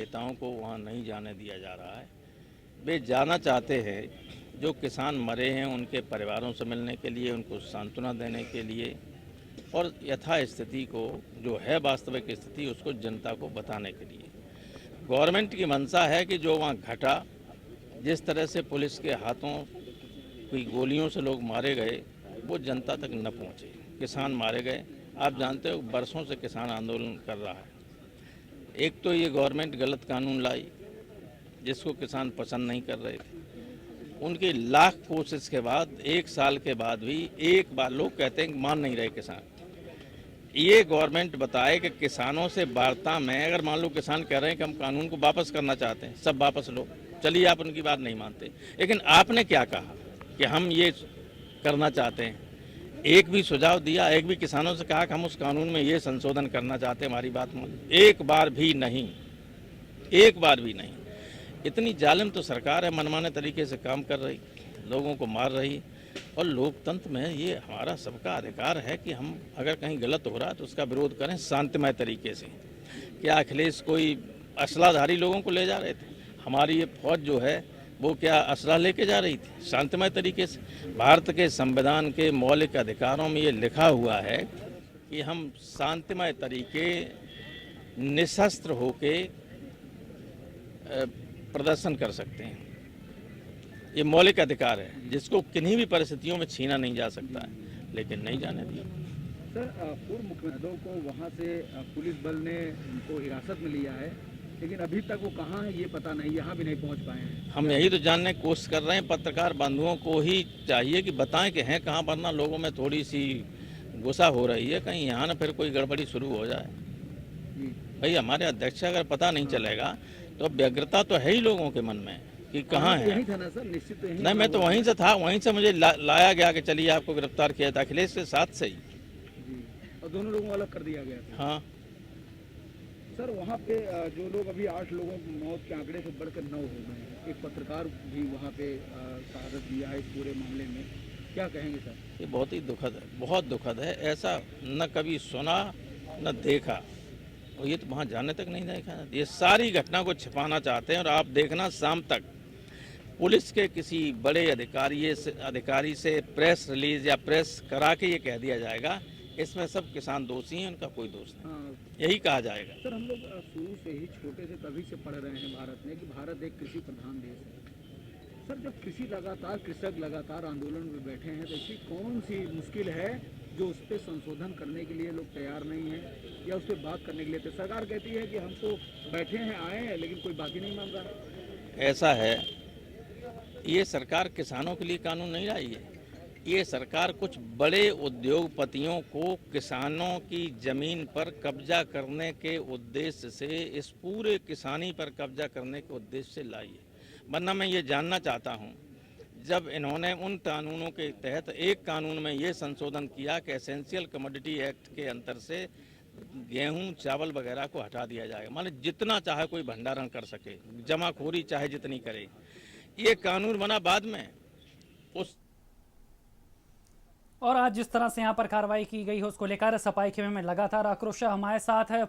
नेताओं को वहाँ नहीं जाने दिया जा रहा है। वे जाना चाहते हैं, जो किसान मरे हैं उनके परिवारों से मिलने के लिए, उनको सांत्वना देने के लिए और यथा स्थिति को जो है वास्तविक स्थिति उसको जनता को बताने के लिए। गवर्नमेंट की मंशा है कि जो वहाँ घटा, जिस तरह से पुलिस के हाथों कोई गोलियों से लोग मारे गए, वो जनता तक न पहुँचे। किसान मारे गए, आप जानते हो बरसों से किसान आंदोलन कर रहा है। एक तो ये गवर्नमेंट गलत कानून लाई जिसको किसान पसंद नहीं कर रहे थे। उनकी लाख कोशिश के बाद 1 साल के बाद भी एक बार लोग कहते हैं कि मान नहीं रहे किसान। ये गवर्नमेंट बताए कि किसानों से वार्ता में अगर मान लो किसान कह रहे हैं कि हम कानून को वापस करना चाहते हैं, सब वापस लो, चलिए आप उनकी बात नहीं मानते, लेकिन आपने क्या कहा कि हम ये करना चाहते हैं? एक भी सुझाव दिया? एक भी किसानों से कहा कि हम उस कानून में ये संशोधन करना चाहते हैं, हमारी बात मान? एक बार भी नहीं, एक बार भी नहीं। इतनी जालिम तो सरकार है, मनमाने तरीके से काम कर रही, लोगों को मार रही। और लोकतंत्र में ये हमारा सबका अधिकार है कि हम अगर कहीं गलत हो रहा है तो उसका विरोध करें शांतिमय तरीके से। क्या अखिलेश कोई असलाधारी लोगों को ले जा रहे थे? हमारी ये फौज जो है वो क्या असला लेके जा रही थी? शांतिमय तरीके से। भारत के संविधान के मौलिक अधिकारों में ये लिखा हुआ है कि हम शांतिमय तरीके निशस्त्र होके प्रदर्शन कर सकते हैं। ये मौलिक अधिकार है जिसको किन्हीं भी परिस्थितियों में छीना नहीं जा सकता है, लेकिन नहीं जाने दिया। सर, पूर्व मुख्यमंत्रियों को वहाँ से पुलिस बल ने उनको हिरासत में लिया है, लेकिन अभी तक वो कहाँ है ये पता नहीं, यहाँ भी नहीं पहुँच पाए हैं। हम यही तो जानने की कोशिश कर रहे हैं। पत्रकार बंधुओं को ही चाहिए कि बताएं कि हैं कहाँ, वरना लोगों में थोड़ी सी गुस्सा हो रही है कहीं यहाँ ना फिर कोई गड़बड़ी शुरू हो जाए। भाई हमारे अध्यक्ष अगर पता नहीं चलेगा तो व्यग्रता तो है ही लोगों के मन में कि कहाँ है। यही था ना सर, निश्चित तो यही। नहीं, मैं तो वहीं से था, वहीं से मुझे लाया गया कि चलिए आपको गिरफ्तार किया था, अखिलेश के साथ से ही। जी, और दोनों लोगों को अलग कर दिया गया था। हाँ सर, वहाँ पे जो लोग अभी 8 लोगों की मौत के आंकड़े से बढ़कर 9 हो गए हैं, एक पत्रकार भी वहाँ पे शहादत दिया है इस पूरे मामले में, क्या कहेंगे सर? ये बहुत ही दुखद है, बहुत दुखद है। ऐसा न कभी सुना न देखा, और ये तो वहाँ जाने तक नहीं देखा। ये सारी घटना को छिपाना चाहते हैं। और आप देखना शाम तक पुलिस के किसी बड़े अधिकारी से प्रेस रिलीज या प्रेस करा के ये कह दिया जाएगा इसमें सब किसान दोषी हैं, उनका कोई दोष नहीं। हाँ यही कहा जाएगा। सर, हम लोग शुरू से ही छोटे से तभी से पढ़ रहे हैं भारत में कि भारत एक कृषि प्रधान देश है। सर, जब कृषक लगातार आंदोलन में बैठे हैं तो ऐसी कौन सी मुश्किल है जो उस पर संशोधन करने के लिए लोग तैयार नहीं है या उस पर बात करने के लिए? तो सरकार कहती है कि हम तो बैठे हैं, आए हैं, लेकिन कोई बात ही नहीं मान रहा। ऐसा है, ये सरकार किसानों के लिए कानून नहीं लाई है। ये सरकार कुछ बड़े उद्योगपतियों को किसानों की जमीन पर कब्जा करने के उद्देश्य से, इस पूरे किसानी पर कब्जा करने के उद्देश्य से लाई है। वरना मैं ये जानना चाहता हूँ, जब इन्होंने उन कानूनों के तहत एक कानून में ये संशोधन किया कि एसेंशियल कमोडिटी एक्ट के अंतर से गेहूं चावल वगैरह को हटा दिया जाएगा, माने जितना चाहे कोई भंडारण कर सके, जमाखोरी चाहे जितनी करे। ये कानून बना बाद में। उस और आज जिस तरह से यहाँ पर कार्रवाई की गई है उसको लेकर सफाई खेमे में लगातार आक्रोश हमारे साथ है।